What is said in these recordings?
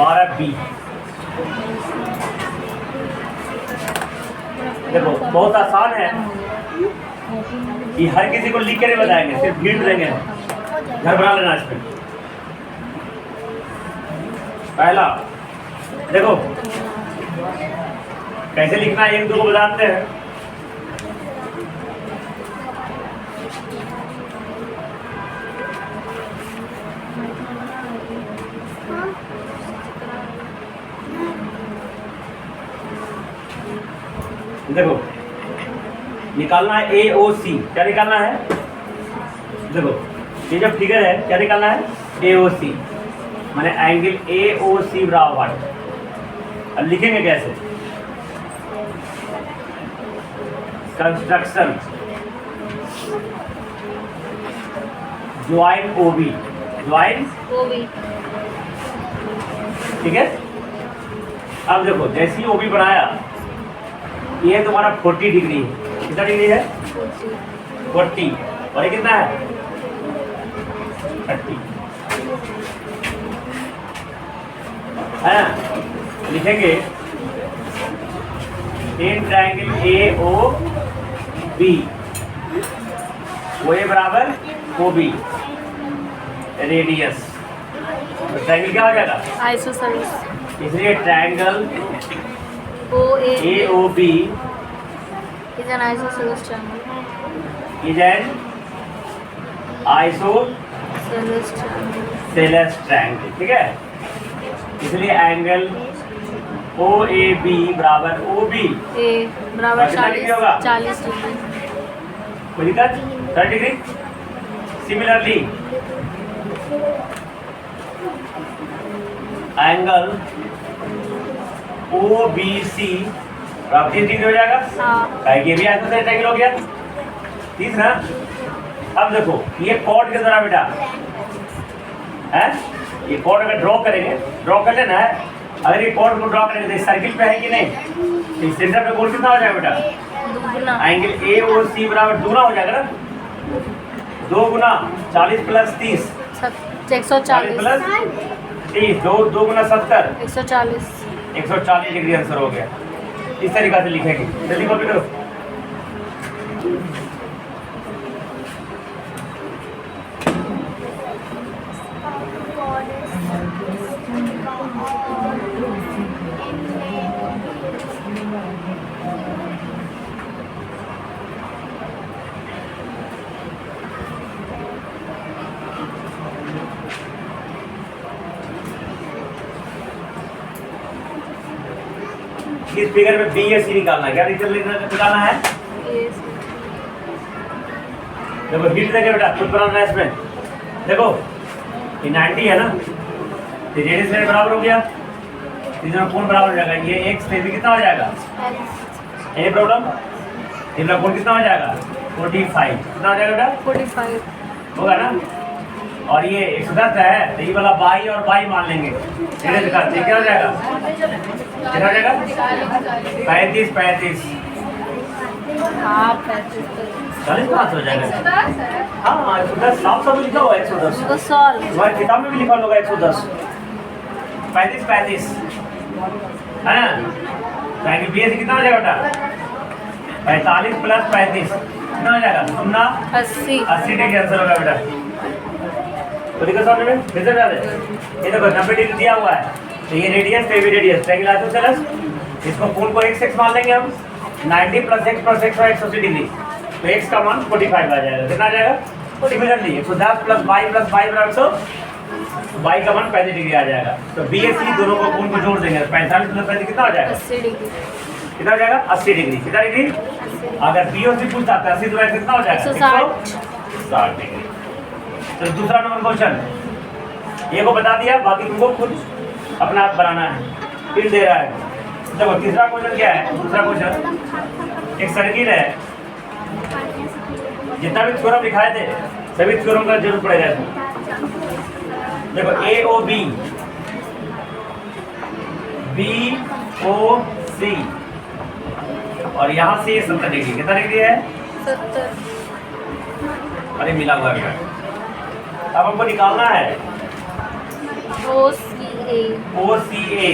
12B। देखो बहुत आसान है कि हर किसी को लिख के नहीं बताएंगे, सिर्फ हिंट देंगे, घर बना लेना इसमें। पहला देखो कैसे लिखना है, एक दो को बताते हैं। देखो निकालना है AOC। क्या निकालना है? देखो ये जब फिगर है क्या निकालना है? AOC माने एंगल AOC बराबर। अब लिखेंगे कैसे? Construction join OB, join OB। ठीक है। अब देखो जैसे ही OB बनाया, ये तुम्हारा 40 डिग्री है। कितना डिग्री है? 40। और ये कितना है? 30 है ना। लिखेंगे इन ट्रायंगल AOB वो ए बराबर OB रेडियस। तो ट्रायंगल क्या हो जाएगा? आइसोसेलेस। इसलिए triangle AOB is an isosceles triangle. is an Isosceles triangle. triangle। ठीक है। इसलिए एंगल OAB बराबर OB A बराबर कितना डिग्री होगा? 40 डिग्री। कोई दिक्कत? 30 डिग्री। सिमिलरली एंगल OBC बराबर 30 डिग्री हो जाएगा। हाँ। ये भी आइसोसेलेस ट्रायंगल हो गया। तीसरा अब देखो ये कॉर्ड की तरह बेटा है, ये कॉर्ड अगर ड्रॉ करेंगे, ड्रॉ कर लेना है। अगर ये कॉर्ड को ड्रॉ करेंगे तो सर्किल पे है कि नहीं, तो सेंटर पे कोण कितना हो जाएगा बेटा? दुगुना। एंगल AOC बराबर दुगुना हो जाएगा ना। 2 गुना 40 प्लस 30, 40 प्लस 30, 2 गुना 70, 140। 140 डिग्री आंसर हो गया। इस तरीका से लिखेंगे। जल्दी कॉपी करो। इस फिगर में B या C निकालना है। क्या निकालना है? देखो हिट देंगे बेटा, खुद बनाना है इसमें। देखो ये 90 है ना, तो रेडियस मेरे बराबर हो गया, तीसरा कोण बराबर हो जाएगा। ये x पे भी कितना हो जाएगा? ये प्रॉब्लम तीसरा कोण कितना हो जाएगा? 45। कितना हो जाएगा बेटा? 45 होगा ना। और ये 110 है, तो ये वाला बाई और बाई मान लेंगे। क्या हो जाएगा? कितना हो जाएगा? 35। हाँ 35। 40 कहाँ से हो जाएगा? हाँ 110 साफ साफ लिखा हुआ है। 110 तो सॉल्व तुम्हारी किताब में भी लिखा होगा 110। 35 है ना। ट्रायंगल BAC कितना हो जाएगा बेटा? 45 प्लस 35 कितना हो जाएगा? 80 डिग्री आंसर होगा बेटा। तो देखो सामने में फिर से डाल दे। ये देखो 90 डिग्री दिया हुआ है, तो ये रेडियस पे भी रेडियस ट्रायंगल आइसोसेलेस। इसको कोण को x मान लेंगे हम। 90 plus x plus x 180 degree, तो x का मान 45 आ जाएगा। कितना आ जाएगा? Similarly 110 plus y plus y बराबर 100, y का मान 35 डिग्री आ जाएगा। तो BAC दोनों को कोण को जोड़ देंगे। 45 प्लस 35 कितना हो जाएगा? 80 डिग्री। कितना हो जाएगा? 80 डिग्री। कितना डिग्री? अगर BOC पूछता है 80 तो कितना हो जाएगा? 160 डिग्री। तो दूसरा नंबर क्वेश्चन ये को बता दिया, बाकी तुमको खुद अपना आप बनाना है। फिर दे रहा है। देखो तीसरा क्वेश्चन क्या है? दूसरा क्वेश्चन एक सर्किल है, जितना भी थ्योरम लिखाए थे सभी थ्योरम का जरूरत पड़ेगा इसमें। देखो AOB BOC और यहाँ से 70 डिग्री। कितना डिग्री है? 70। अरे मिला हुआ है। अब हमको निकालना है OC ए OCA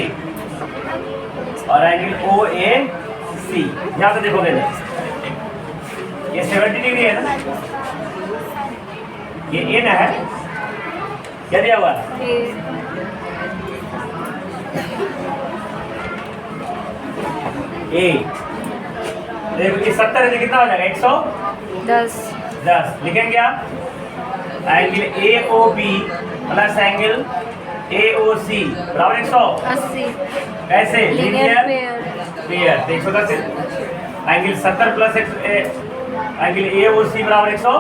और एंगल OAC। यहाँ से देखोगे ना, ये 70 डिग्री है ना, ये A ना है, क्या दिया हुआ है? ए A। देखो ये 70 है तो कितना हो जाएगा? 10 लिखेंगे क्या? Angle AOB plus angle AOC बराबर 180। 80 कैसे? Linear linear pair pair. तो 110 एंगल 70 प्लस एंगल AOC बराबर 100।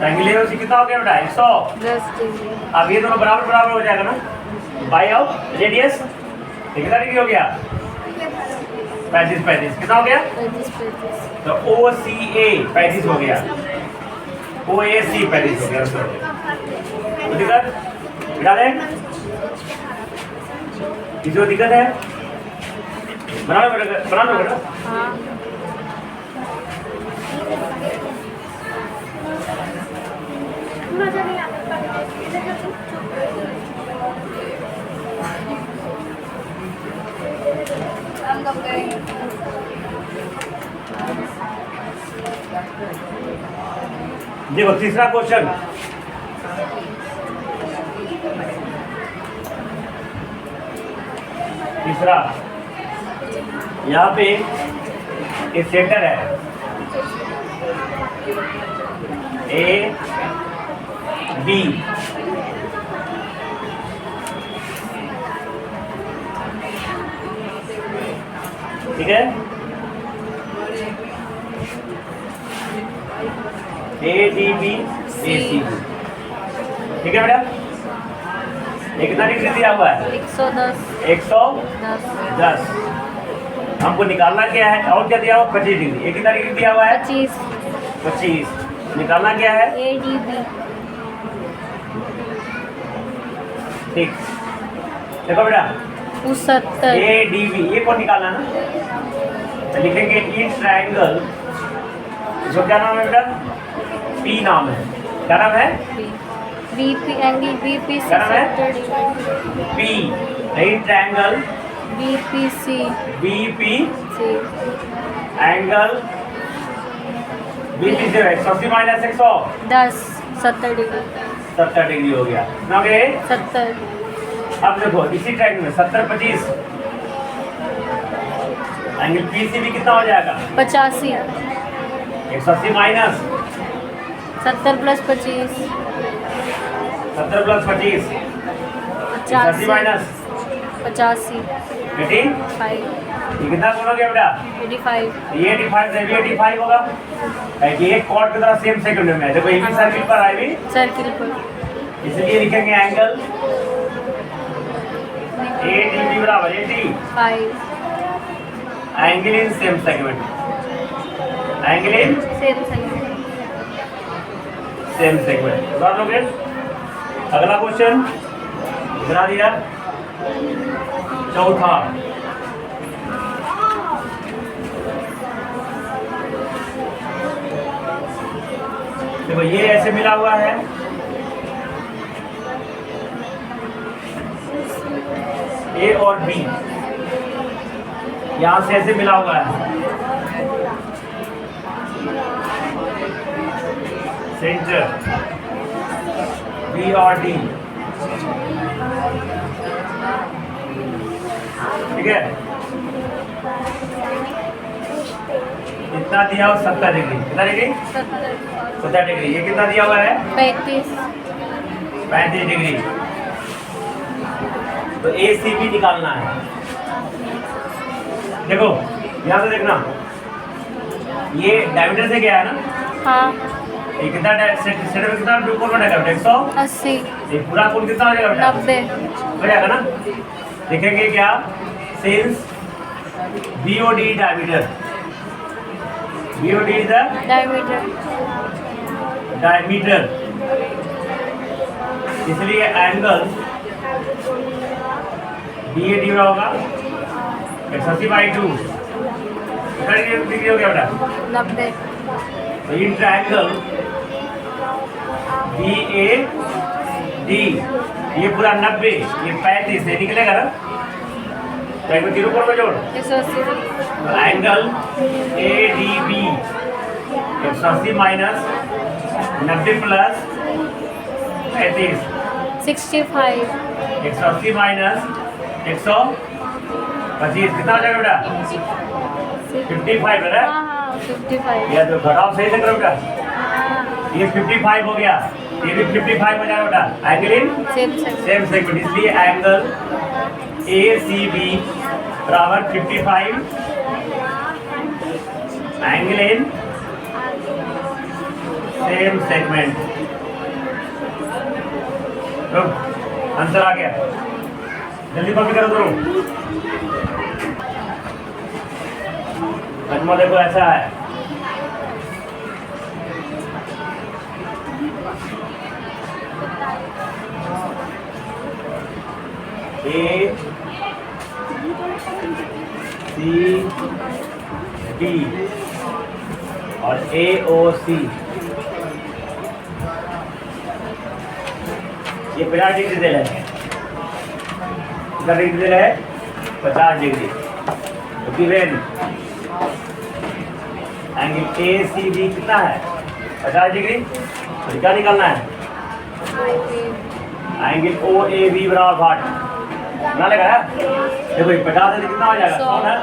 एंगल AOC कितना हो गया बेटा? 100। 10 डिग्री अब ये दोनों बराबर बराबर हो जाएगा ना, बाई ऑफ रेडियस। कितना डिग्री हो गया? 35 कितना हो गया? 35 तो OCA 35 हो गया, OAC 35 हो गया। तो दिक्कत डालें, जो दिक्कत है बना लो बेटा। हाँ देखो तीसरा क्वेश्चन, तीसरा यहाँ पे एक सेंटर है AB, ठीक है? ADB AC, ठीक है बेटा? ये कितना डिग्री दिया हुआ है? 110 110। हमको निकालना क्या है? और क्या दिया हुआ? 25 डिग्री। ये कितना डिग्री दिया हुआ है? 25। निकालना क्या है? ADB ठीक, देखो बेटा 70 ADB ये कौन निकालना ना, तो लिखेंगे इन ट्रायंगल, जो क्या नाम है बेटा? P नाम है। क्या नाम है? BP एंगल BP क्या नाम है? 70 degree P। In triangle BPC BP angle BP से 180 माइनस 100 10 70 डिग्री 70 डिग्री हो गया ना के? 70 अब देखो इसी ट्रायंगल में 70 25 एंगल PCB कितना हो जाएगा? 85 180 माइनस 70 प्लस 25 70 प्लस 25 180 माइनस 85 85। ये कितना गुना हो गया बेटा? 85 ये 85 से भी 85 होगा, क्योंकि एक कॉर्ड की तरह सेम सेकंड में है। देखो ये भी सर्किल पर है भी, सर्किल पर इसलिए लिखेंगे एंगल ADB बराबर 5 angle in same segment, angle in same segment same segment. बराबर हो गया। अगला क्वेश्चन बना दिया, चौथा। देखो ये ऐसे मिला हुआ है, A और B यहां से ऐसे मिला हुआ है, सेंटर B और D, ठीक है? कितना दिया हुआ? 70 डिग्री। कितना डिग्री? 70 डिग्री। ये कितना दिया हुआ है? 35 डिग्री। तो ACB निकालना है। देखो यहाँ से देखना, ये डायमीटर से गया है ना, हाँ ये कितना सेंटर में कितना कोण बनेगा बेटा? 80 ये पूरा कोण कितना हो जाएगा बेटा? 90 हो जाएगा ना। देखेंगे क्या? Since BOD diameter, BOD is the diameter, इसलिए एंगल BAD होगा 180/2। कितना डिग्री हो गया बेटा? 90 तो इन ट्रायंगल BAD ये पूरा 90, ये 35 से निकलेगा ना, तो एक 0 करोगे जोड़, 180 तो angle ADB 180 minus 90 plus 35, 65 180 minus 125 कितना हो जाएगा बेटा? 55 है ना? हाँ 55 या तो घटाओ सही से करो बेटा, हाँ ये 55 हो गया, ये भी 55 हो जाएगा बेटा। Angle in same same segment, इसलिए एंगल ACB बराबर 55 एंगल इन सेम सेगमेंट। तो आंसर आ गया, जल्दी कॉपी करो तुम। मजमू देखो ऐसा है, ACD और AOC ये 50 डिग्री दे रहे हैं, कितना डिग्री दे रहे हैं? 50 डिग्री। तो गिवन एंगल ACB कितना है? 50 डिग्री। तो क्या निकालना है? एंगल OAB बराबर 60 ना लगा है? देखो ये 50 से कितना हो जाएगा? 100 है।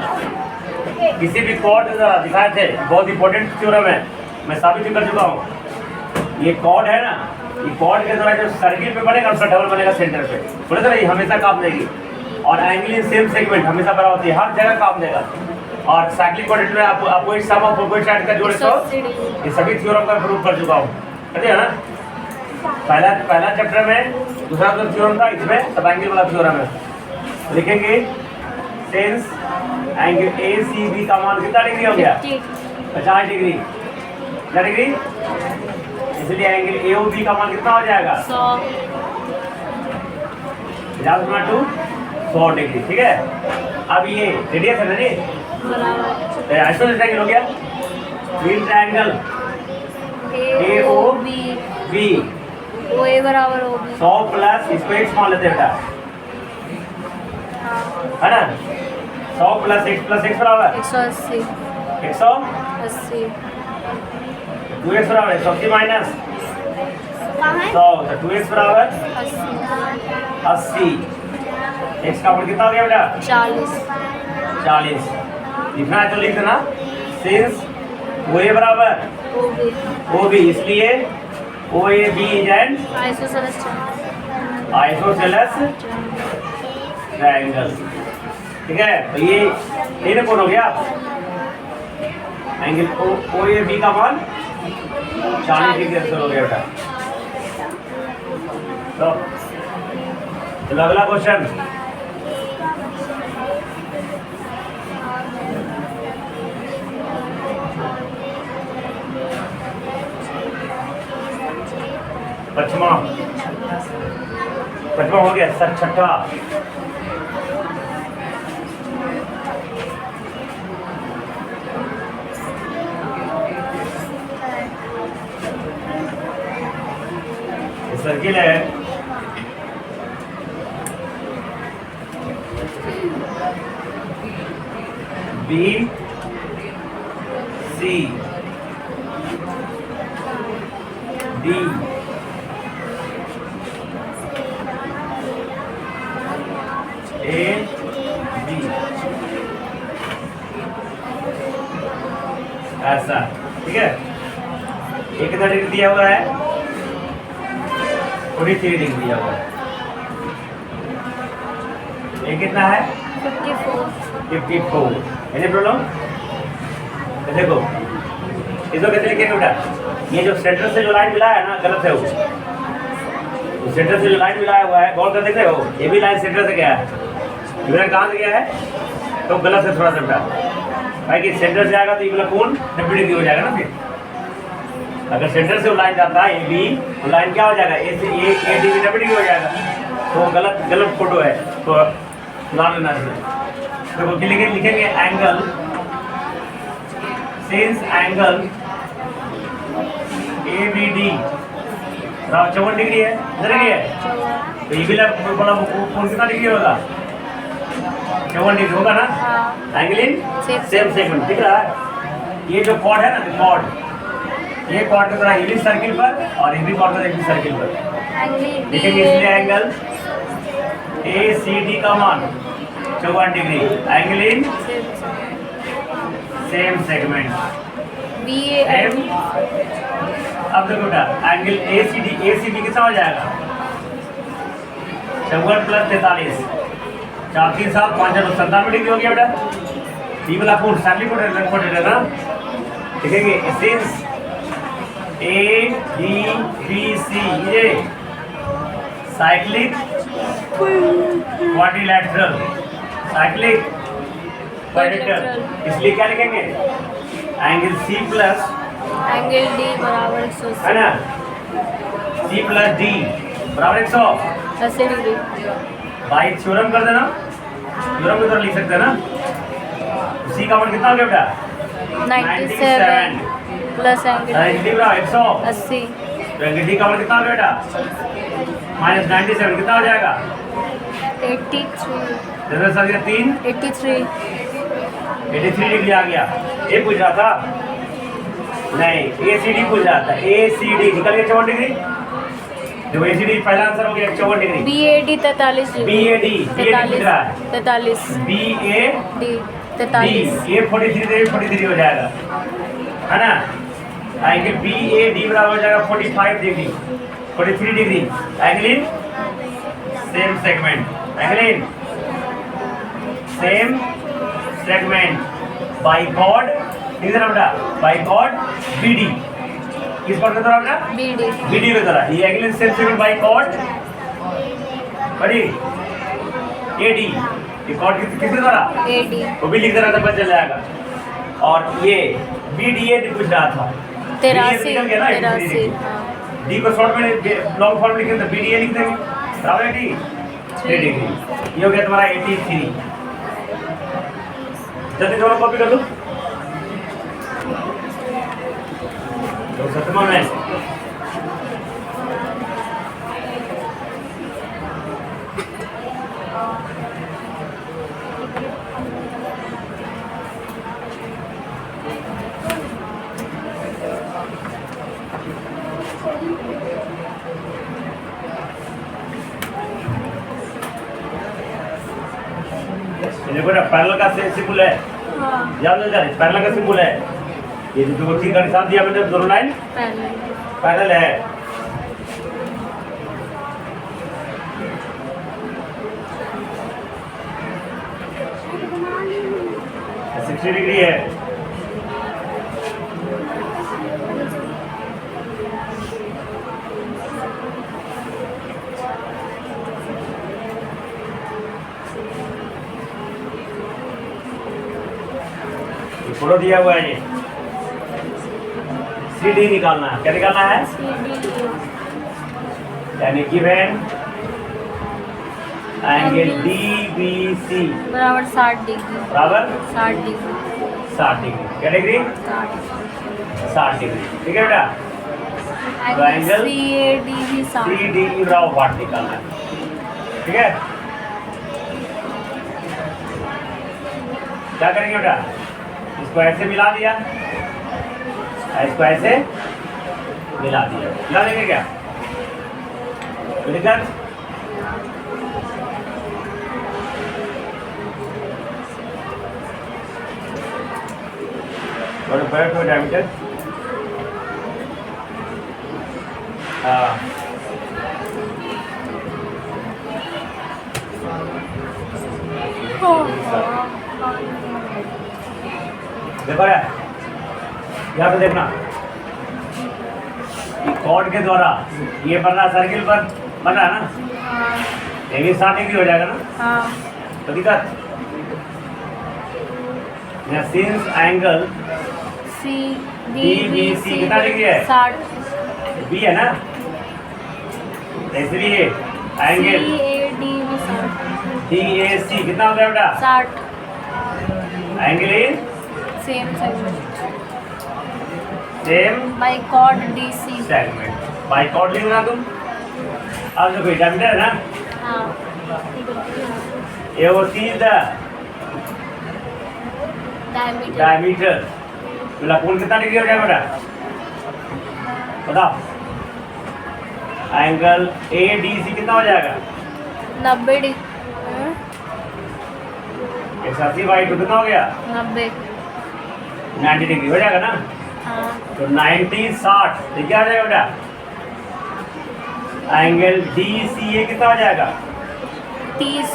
किसी भी कॉर्ड दिखाए थे, बहुत इंपॉर्टेंट थ्योरम है, मैं साबित भी कर चुका हूँ। ये कॉर्ड है ना, ये कॉर्ड के द्वारा जो सर्किल पे बनेगा उसका डबल बनेगा सेंटर पे, बोले तो नहीं, हमेशा काम देगी। और एंगल इन सेम सेगमेंट हमेशा बराबर होती है, हर जगह काम देगा। और साइक्लिक कोऑर्डिनेट में आपको इस सम ऑफ ऑपोजिट साइड का जोड़ 100, ये सभी थ्योरम का प्रूव कर चुका हूँ, समझे ना? पहला चैप्टर में दूसरा जो थ्योरम था, इसमें सब एंगल वाला थ्योरम है। लिखेंगे सेंस एंगल ACB का मान कितना डिग्री हो गया? 50 डिग्री। कितना डिग्री? इसलिए एंगल AOB का मान कितना हो जाएगा? 100 100 डिग्री, ठीक है। अब ये रेडियस है ना जी, बराबर आइसोसेलेस एंगल हो गया। ट्विन ट्रायंगल AOB OA बराबर OB 100 प्लस इसको x मान लेते हैं बेटा, है ना? 100 प्लस x बराबर 180 180, 2x बराबर 180 माइनस 100, तो 2x बराबर 80। x का मान कितना हो गया बेटा? 40 लिखना है तो लिख देना। सिंस OA बराबर OB, इसलिए OAB is an isosceles triangle, ठीक है। तो ये तीन कोण हो गया, एंगल OAB का मान 40 डिग्री से हो गया बेटा। तो चलो अगला क्वेश्चन, पचमा हो गया सर, छठा सर्किल है, BC D AB ऐसा, ठीक है। एक कितना डिग्री दिया हुआ है? 43 डिग्री दिया हुआ है। ये कितना है? 54। Any problem? देखो इसको कैसे लिखेंगे बेटा? ये जो सेंटर से जो लाइन मिला है ना, गलत है वो। सेंटर से जो लाइन मिलाया हुआ है, गौर कर देख रहे हो, ये भी लाइन सेंटर से गया है, ये कहाँ से गया है? तो गलत है थोड़ा सा बेटा, भाई कि सेंटर से आएगा तो ये वाला कोण 90 डिग्री हो जाएगा ना। फिर अगर सेंटर से वो लाइन जाता है AB, तो लाइन क्या हो जाएगा? A से AD 90 डिग्री हो जाएगा, तो गलत फोटो है, तो सुधार लेना है। देखो लिखेंगे angle, since angle ABD 54 degree है, इधर ही है। तो ये भी बड़ा कोण कितना डिग्री होगा? 54 डिग्री होगा ना? हाँ। एंगल इन सेम सेगमेंट दिख रहा है। ये जो कॉर्ड है ना, कॉर्ड, ये कॉर्ड की तरह ये भी सर्किल पर और ये भी कॉर्ड की तरह सर्किल पर एंगल देखेंगे, इसलिए एंगल ACD का मान 54 degree, angle in same segment same. अब देखो बेटा, एंगल ACB कितना हो जाएगा? 54 प्लस 43, 4 3 7 5 97 डिग्री हो गया बेटा। ये वाला कोण सर्किल कोण है ना, देखेंगे सिंस ABBC ये साइक्लिक क्वाड्रिलेटरल, साइक्लिक क्वाड्रिलेटरल, इसलिए क्या लिखेंगे? Angle C plus angle D बराबर 180 है ना, C प्लस D बराबर 180 डिग्री। बाई थ्योरम कर देना, थ्योरम की तरह लिख सकते हैं ना। C का मान कितना हो गया बेटा? 97 प्लस एंगल D बराबर 80 100, तो एंगल D का मान कितना हो गया बेटा? माइनस 97 कितना हो जाएगा? 83 जैसे सर ये 83 डिग्री आ गया। ये पूछ रहा था नहीं, ACD पूछ रहा था, ACD निकल गया 54 डिग्री। जो ACD पहला आंसर हो गया 54 डिग्री। BAD 43 degree. BAD पूछ रहा है, 43 BAD D 43 ये 43 हो जाएगा, है ना। एंगल BAD बराबर हो जाएगा 45 degree, 43 degree, angle in same segment, angle in same segment by chord, इधर बेटा बाई कॉर्ड BD, किस कॉर्ड के द्वारा बेटा? BD के द्वारा। ये angle in same segment by chord बड़ी AD, ये कॉर्ड किसके द्वारा? AD वो भी लिख देना था, पता चल जाएगा। और ये BDA पूछ रहा था, 83 D को शॉर्ट में लॉन्ग फॉर्म लिखेंगे तो BDA लिख देंगे, बराबर है 3 डिग्री। ये हो गया तुम्हारा 83। जल्दी दोनों कॉपी कर लो। तो सतमा में देखो ना, पैरेलल का सिंबल है, याद हो जाए, पैरेलल का सिंबल है। ये जो तीन का निशान दिया मैंने, दोनों लाइन पैरेलल है। ये 60 डिग्री है। फोटो दिया हुआ है, ये CD निकालना है। क्या निकालना है? यानी गिवन एंगल DBC बराबर 60 डिग्री, बराबर 60 डिग्री, 60 डिग्री। क्या डिग्री? 60 डिग्री। ठीक है बेटा, एंगल CAD भी 60 CD बराबर 60 निकालना है। ठीक है, क्या करेंगे बेटा? इसको ऐसे मिला दिया, इसको ऐसे मिला दिया, मिला देंगे क्या? मिलकर डायमीटर, हाँ देखो यहाँ पे देखना, कॉर्ड के द्वारा ये बन रहा, सर्किल पर बन रहा है ना, ये भी 60 डिग्री हो जाएगा ना। हाँ। तो दिक्कत सिंस एंगल DBC कितना डिग्री है? 60 B है ना, इसलिए एंगल DAC कितना हो गया बेटा? 60 angle in same same by chord DC segment. By chord लिखो ना तुम। अब देखो डायमीटर है ना, हाँ ये होती है डायमीटर डायमीटर। बोला कोण कितना डिग्री हो जाएगा बेटा, बताओ। एंगल ए डी सी कितना हो जाएगा, 90 डिग्री 180/2 कितना हो गया, 90 90 डिग्री हो जाएगा ना। हाँ तो 90 60 तो क्या हो जाएगा बेटा, एंगल डी सी ए कितना हो जाएगा, 30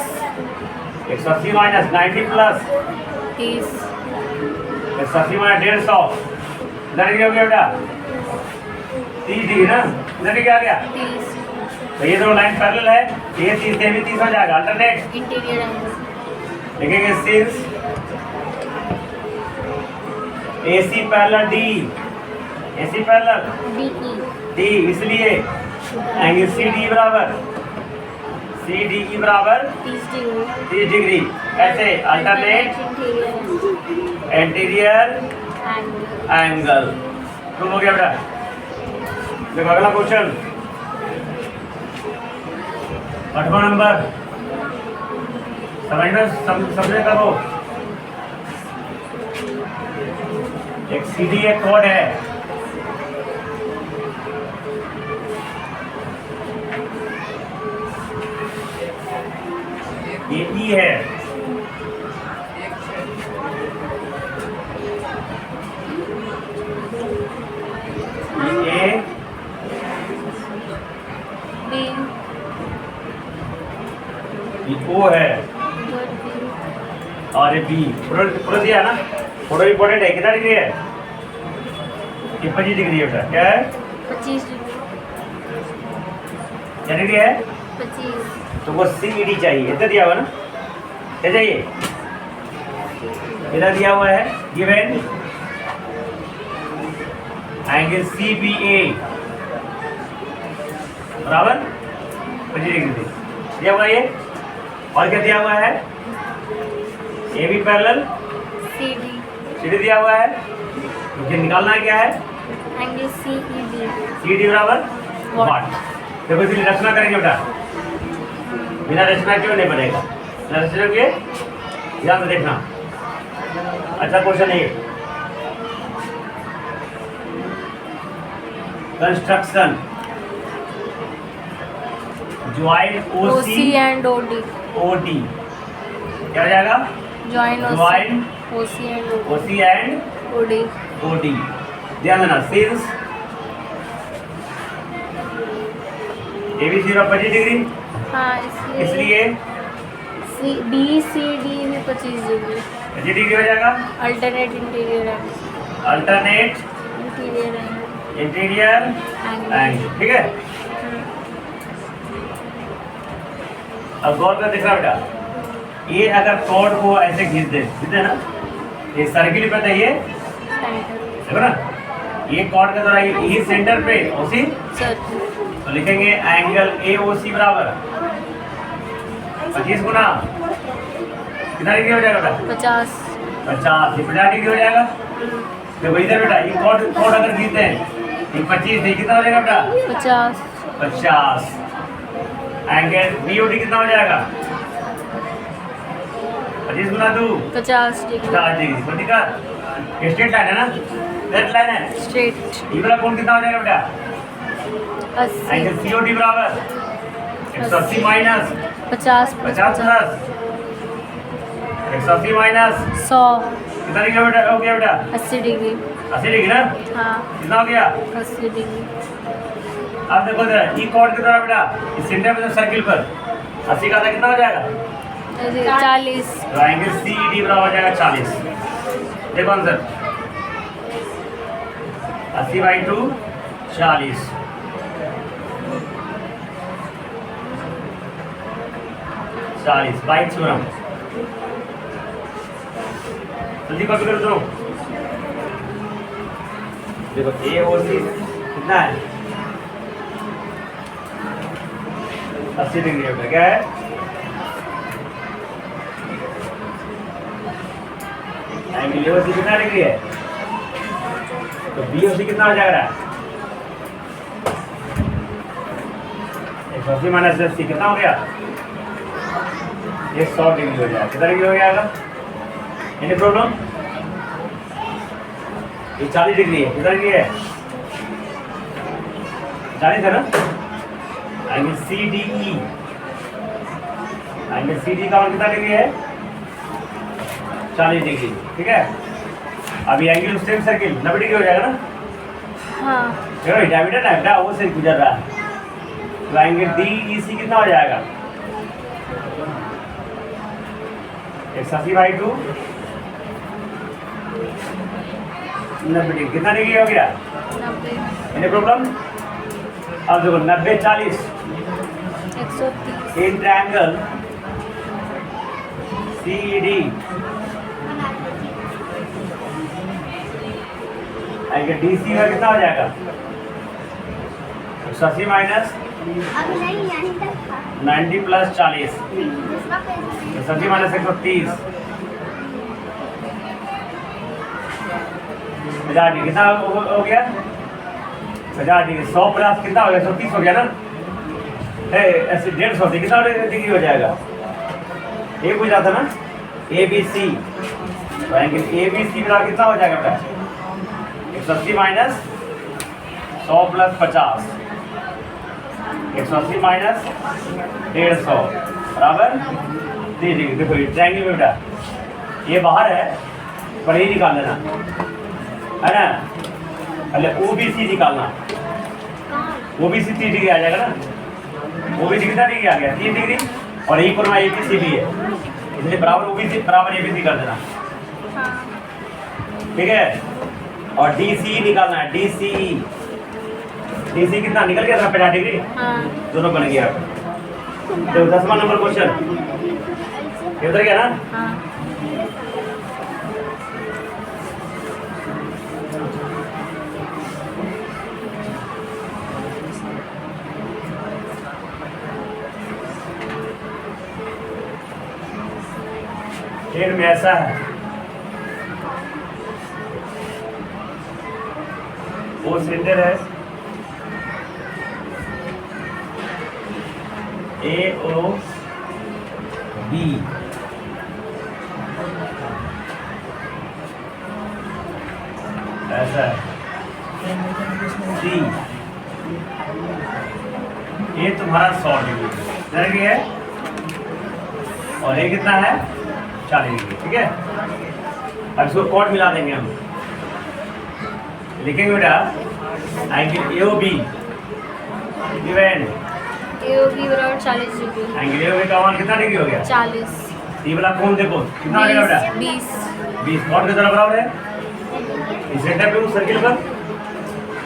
180 माइनस 90 प्लस 30 180 माइनस 150 कितना डिग्री हो गया बेटा, 30 डिग्री ना। कितना डिग्री आ गया, 30 तो ये दोनों लाइन पैरेलल है, ये 30 से भी 30 हो जाएगा, अल्टरनेट इंटीरियर एंगल लिखेंगे। Since AC parallel D, AC parallel DE D, इसलिए एंगल CD बराबर CDE बराबर 30 डिग्री 30 डिग्री। ऐसे alternate interior anterior angle angle. तुम हो गया बेटा। देखो अगला क्वेश्चन 8वां नंबर, समझने करो। एक CD एक कोड है, ये E है, ये A, B ये O है और ये B। पूरा दिया ना, थोड़ा इंपॉर्टेंट है। कितना डिग्री है, ये 25 डिग्री है बेटा। क्या है, 25 डिग्री क्या डिग्री है, 25 तो वो CED चाहिए। इतना दिया हुआ ना, क्या चाहिए, इतना दिया हुआ है। गिवन एंगल CBA बराबर 25 डिग्री दिया हुआ है ये। और क्या दिया हुआ है, AB पैरेलल CD CD दिया हुआ है। मुझे निकालना क्या है, एंगल CED CD बराबर वाट। देखो इसलिए रचना करेंगे बेटा, बिना रचना क्यों नहीं बनेगा, बिना रचना के ध्यान से देखना। अच्छा क्वेश्चन है, construction join OC and OD OD क्या हो जाएगा, join join OC and OC and OD OD। ध्यान देना, सिंस ABC 25 डिग्री, हाँ इसलिए BCD भी 25 डिग्री 25 डिग्री हो जाएगा। Alternate interior angle alternate interior angle interior angle, ठीक है। अब गौर कर देखना बेटा, ये अगर कॉर्ड को ऐसे खींच दे ना, ये सर्किल पे था, ये देखो ना, ये कॉर्ड का द्वारा ये सेंटर पे OC, तो लिखेंगे एंगल AOC बराबर 25 गुना कितना डिग्री हो जाएगा बेटा, 50 50। ये 50 डिग्री हो जाएगा। देखो इधर बेटा, ये कॉर्ड अगर खींचते हैं, ये 25 से कितना हो जाएगा बेटा, 50। एंगल BOD कितना हो जाएगा, 25 गुना 2 50 डिग्री 50 डिग्री। ठीक है, ये स्ट्रेट लाइन है ना, स्ट्रेट लाइन है। स्ट्रेट ये वाला कोण कितना हो जाएगा बेटा, 80 एंगल COD बराबर 180 माइनस 50 प्लस 180 माइनस 100 कितना डिग्री बेटा हो गया बेटा, 80 डिग्री 80 डिग्री ना। हाँ कितना हो गया, 80 डिग्री अब देखो जरा, ई कॉर्ड के द्वारा बेटा इस सेंटर में सर्किल पर 80 का था, कितना हो जाएगा, 40 तो एंगल CED बराबर हो जाएगा 40। देखो आंसर 80/2 40। बाइक छोड़ा जल्दी कॉपी कर दो। देखो AOC कितना है, 80 डिग्री होगा। क्या है, एंगल AOC कितना डिग्री है, तो BOC कितना हो जाएगा, 180 माइनस 80 कितना हो गया? ये 100 डिग्री हो जाएगा। कितना डिग्री हो जाएगा? Any problem? ये 40 डिग्री है। कितना डिग्री है? 40 है ना? Angle C D E, angle C D का मान कितना डिग्री है? 40 डिग्री। ठीक है, अभी एंगल सेम सर्किल 90 डिग्री हो जाएगा ना? हाँ देखो डायमीटर ना बेटा वो से गुजर रहा है, तो एंगल डी ई सी कितना हो जाएगा? 180/2 90 डिग्री। कितना डिग्री हो गया? 90 एनी प्रॉब्लम? अब देखो 90/40 130 in triangle C D angle D C का कितना हो जाएगा? 180 माइनस 90 प्लस 40, 180 माइनस 130 50 डिग्री। कितना हो गया? 50 डिग्री। 100 प्लस कितना हो गया? 130 हो गया ना? ऐसे 150 कितना डिग्री हो जाएगा? ये पूछ रहा था ना, ए बी सी, तो एंगल ए बी सी बराबर कितना हो जाएगा बेटा? 180 माइनस 100 प्लस 50, 180 माइनस 150 बराबर 30 डिग्री। देखो ये ट्रायंगल में बेटा ये बाहर है, पर ये निकाल लेना है ना, पहले ओ बी सी निकालना। ओ बी सी 30 डिग्री आ जाएगा ना? ओ बी सी कितना डिग्री आ गया? 30 डिग्री। और ए पर ए बी सी भी है, इसलिए बराबर ओ बी सी बराबर ए बी सी कर देना। ठीक है, और डी सी निकालना है। डी सी कितना निकल गया था? 50 डिग्री। हाँ दोनों बन गया। तो 10वां नंबर क्वेश्चन उधर गया ना? हाँ ट्रेन में ऐसा है, वो सेंटर है ए ओ बी, ऐसा है सी, ये तुम्हारा 100 डिग्री है और ये कितना है? 40 डिग्री। ठीक है, अब इसको कॉर्ड मिला देंगे हम, लिखेंगे बेटा angle A O B given AOB बराबर 40 degree. Angle A O B का मान कितना डिग्री हो गया? 40 ये वाला कौन देखो कितना हो जाएगा बेटा? 20 20 कॉर्ड के तरफ बराबर है इस सेंटर पे उस सर्किल पर,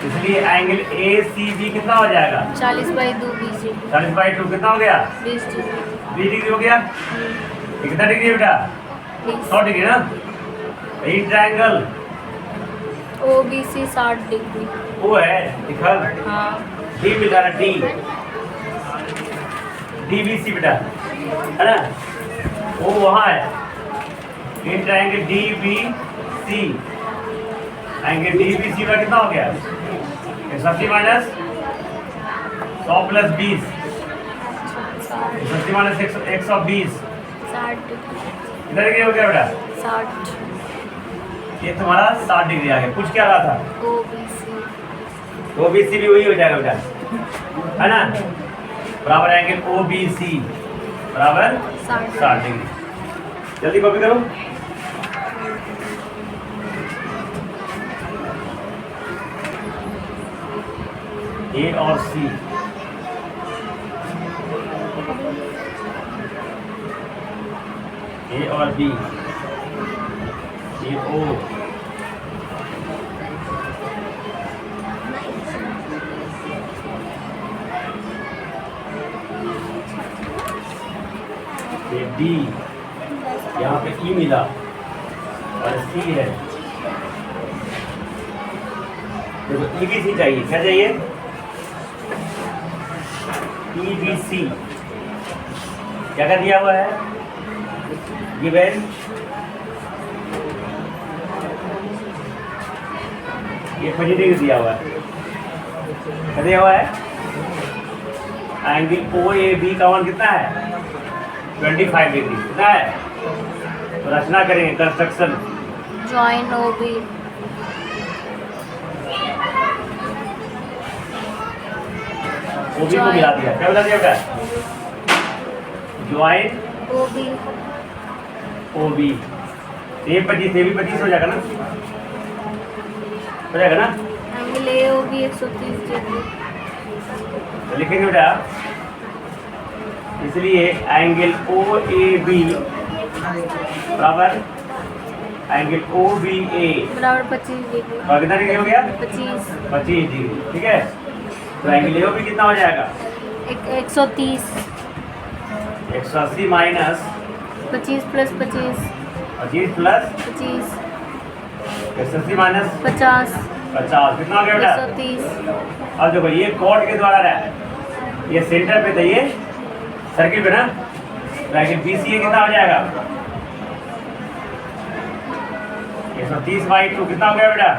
इसलिए एंगल ए सी बी कितना हो जाएगा? 40/2 20 डिग्री। 40/2 कितना हो गया? 20 डिग्री। 20 डिग्री हो गया। ये कितना डिग्री है बेटा? 100 डिग्री ना? ये ट्रायंगल OBC 60 डिग्री। वो है दिखल हाँ डी मिल रहा है, डी डीबीसी बेटा है ना, वो वहाँ है। In triangle DBC, angle DBC का कितना हो गया? 180 माइनस 100 प्लस 20, 180 माइनस 120 60 डिग्री। कितना डिग्री हो गया बेटा? 60 ये तुम्हारा 60 डिग्री आ गया। कुछ क्या रहा था? OBC ओबीसी भी वही हो जाएगा बेटा, है ना? बराबर एंगल ओबीसी बराबर 60 डिग्री। जल्दी कॉपी करो। ए और सी, ए और बी, ए ओ, ये डी, यहाँ पे ई मिला और सी है। देखो ई बी सी चाहिए, क्या चाहिए? ई बी सी क्या कर दिया हुआ है? गिवन ये 25 डिग्री दिया हुआ है, क्या दिया हुआ है? एंगल ओ ए बी का मान कितना है 25 डिग्री कितना है। तो रचना करेंगे कंस्ट्रक्शन जॉइन ओबी ओबी को मिला दिया, क्या मिला दिया बेटा ज्वाइन ओबी ओबी। ये 25 ये भी 25 हो जाएगा ना, हो जाएगा ना। Angle A O B 130 degree. तो लिखेंगे बेटा इसलिए एंगल ओ ए बी बराबर एंगल ओ बी ए बराबर 25 डिग्री। और कितना डिग्री हो गया 25 25 डिग्री। ठीक है, तो एंगल ए ओ बी कितना हो जाएगा 130 180 माइनस 25 प्लस 25 25 प्लस 25 180 माइनस 50 50 कितना हो गया बेटा। 130 अब देखो ये कॉर्ड के द्वारा रहा है, ये सेंटर पे था, ये सर्किल पे ना, तो एंगल बी सी ए कितना हो जाएगा 130 बाई 2 कितना हो गया बेटा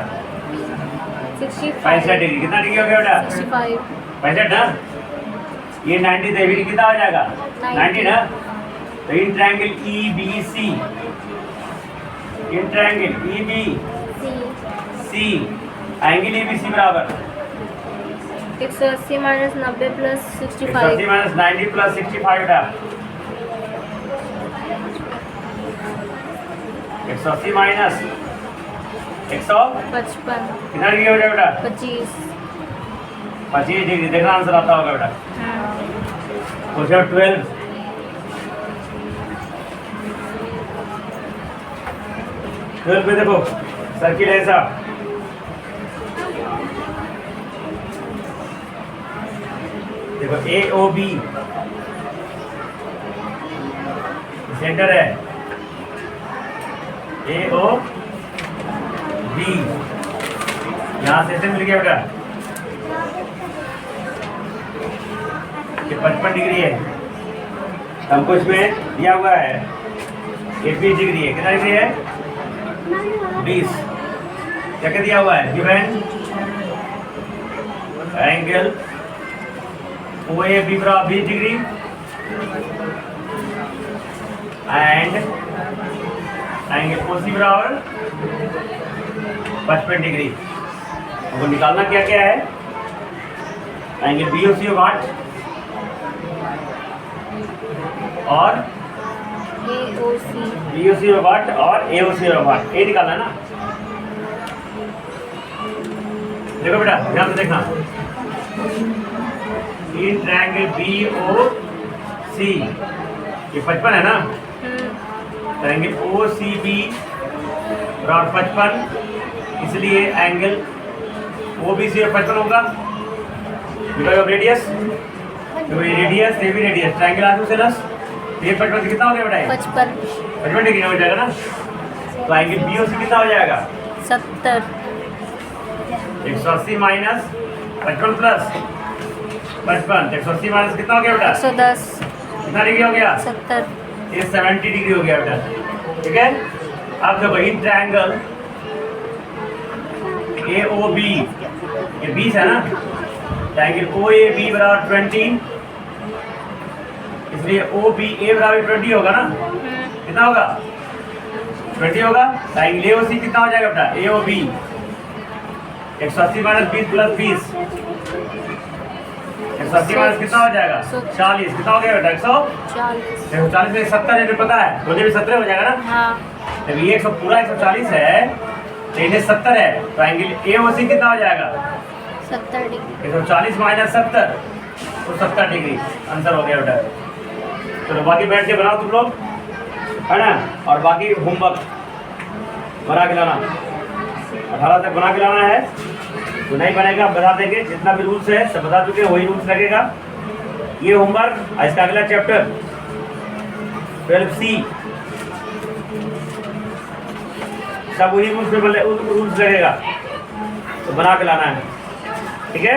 65 डिग्री। कितना डिग्री हो गया बेटा 65 65 ना। ये 90 तो ये भी कितना हो जाएगा 90 ना। तो in triangle E B C, in triangle E B C angle E B C बराबर 180 माइनस 90 प्लस 180 65 माइनस 90 प्लस 65 बेटा 180 माइनस 155 कितना डिग्री हो जाएगा बेटा 25 25 डिग्री। देखना आंसर आता होगा बेटा। क्वेश्चन 12 12 में देखो सर्किल ऐसा, देखो ए ओ बी सेंटर है, ए ओ बी यहां से ऐसे मिल गया बेटा ये 55 डिग्री है। हमको इसमें दिया हुआ है ये 20 डिग्री है। कितना डिग्री है 20। क्या क्या दिया हुआ है given angle O A B बराबर 20 degree and angle O C बराबर 55 डिग्री। हमको निकालना क्या क्या है एंगल बी ओ सी वाट और AOC बी ओ सी वाट और ए ओ सी वाट, ये निकालना है ना। देखो बेटा ध्यान से देखना, इन ट्रायंगल बी ओ सी ये 55 है ना, ट्रायंगल ओ सी बी बराबर 55, इसलिए एंगल ओ बी सी 55 होगा बिकॉज ऑफ रेडियस। तो ये रेडियस ये भी रेडियस ट्रायंगल आइसोसेलेस, ये 55 से कितना हो गया बेटा 55 डिग्री हो जाएगा ना। तो एंगल बी ओ सी कितना हो जाएगा 70 180 माइनस 55 प्लस 55, 180 माइनस कितना हो गया बेटा 110 कितना डिग्री हो गया 70 ये 70 डिग्री हो गया बेटा। ठीक है, अब देखो in triangle A O B ये 20 है ना, ट्रायंगल ओ ए बी बराबर 20, इसलिए ओ बी ए बराबर 20 होगा ना। कितना होगा 20 होगा। ट्रायंगल ए ओ सी कितना हो जाएगा बेटा A O B 180 minus 20 plus 20, 180 minus कितना हो जाएगा 40, कितना हो गया बेटा 140। 40 40 में 70 है पता है, मुझे भी 17 हो जाएगा ना। हाँ जब ये 100 पूरा 140 है तो इन्हें 70 है, तो एंगल ए ओ सी कितना हो जाएगा 70 डिग्री 140 माइनस 70 तो 70 डिग्री आंसर हो गया बेटा। चलो बाकी बैठ के बनाओ तुम लोग, है ना, और बाकी होमवर्क बना के लाना, 18 तक बना के लाना है। जो नहीं बनेगा बता देंगे, जितना भी रूल्स है सब बता चुके हैं, वही रूल्स लगेगा। ये होमवर्क, इसका अगला चैप्टर 12C सब वही रूल्स में रूल्स लगेगा, तो बना के लाना है। ठीक है।